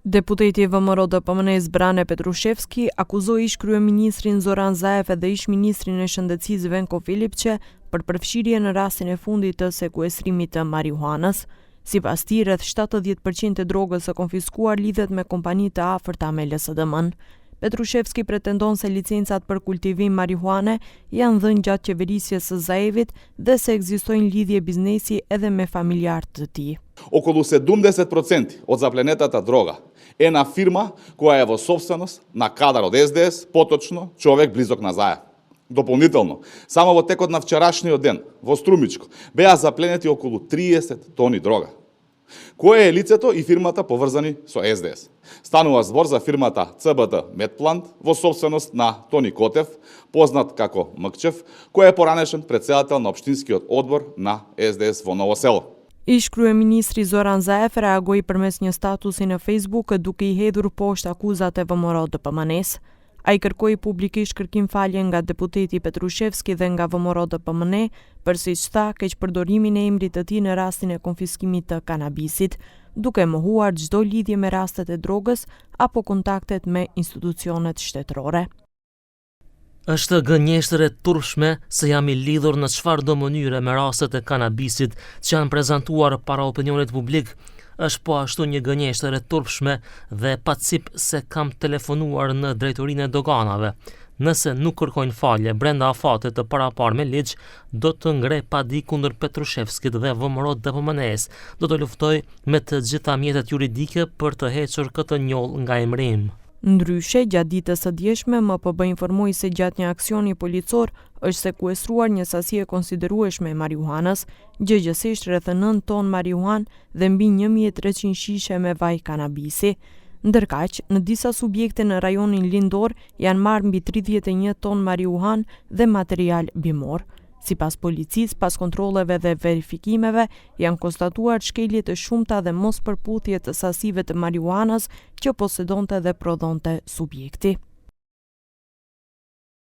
Deputeti VMRO-DPMN-s Brane Petrushevski akuzoi ish-kryeministrin Zoran Zaev dhe ish-ministrin e Shëndetësisë Venko Filipçe për përfshirje në rastin e fundit të sekuestrimit të marijuanës. Sipas tij, rreth 70% e drogës së konfiskuar lidhet me kompani të afërta me LSDM-n. Petrushevski pretendon se licencat për kultivim marijuane janë dhënë gjatë qeverisjes së Zaevit dhe se ekzistojnë lidhje biznesi edhe me familjarët të tij. Около 70% od zaplenetata droga е на фирма koja je во собственост на кадар од СДС, поточно човек близок на Заев. Дополнително, само во текот на вчерашниот ден во Струмичко беа запленети околу 30 тони дрога. Кое е лицето и фирмата поврзани со СДС? Станува збор за фирмата ЦБТ Медплант во собственост на Тони Котев, познат како Мъкчев, кој е поранешен председател на општинскиот одбор на СДС во Ново село. Ish-kryeministri Zoran Zaev reagoi përmes një statusi në Facebook duke i hedhur poshtë akuzat e VMRO-DPMN-s. Ai kërkoi publikisht kërkim falje nga deputeti Petrushevski dhe nga VMRO-DPMN për siç tha keqpërdorimin e emrit të tij në rastin e konfiskimit të kanabisit, duke mohuar çdo lidhje me rastet e drogës apo kontaktet me institucionet shtetërore. Është gënjeshtër e turpshme se jam i lidhur në çfarëdo mënyre me rastet e kanabisit që janë prezantuar para opinionit publik. Është po ashtu një gënjeshtër e turpshme dhe pacip se kam telefonuar në drejtorinë e doganave. Nëse nuk kërkojnë falje brenda afatit të paraparë me ligj, do të ngrej padi kundër Petrushevskit dhe VMRO-DPMN-s. Do të luftoj me të gjitha mjetet juridike për të hequr këtë njoll nga emrim. Ndryshe, gjatë ditës së djeshme, MPB informoi se gjatë një aksioni policor është sekuestruar një sasi e konsiderueshme e marijuanës, gjëgjësisht rreth 9 ton marijuanë dhe mbi 1300 shishe me vaj kanabisi. Ndërkaq, në disa subjekte në rajonin Lindor janë marrë mbi 31 ton marijuanë dhe material bimor. Sipas policisë, pas kontrolleve dhe verifikimeve, janë konstatuar shkelje të shumta dhe mos përputhje të sasive të marijuanës që posedonte dhe prodhonte subjekti.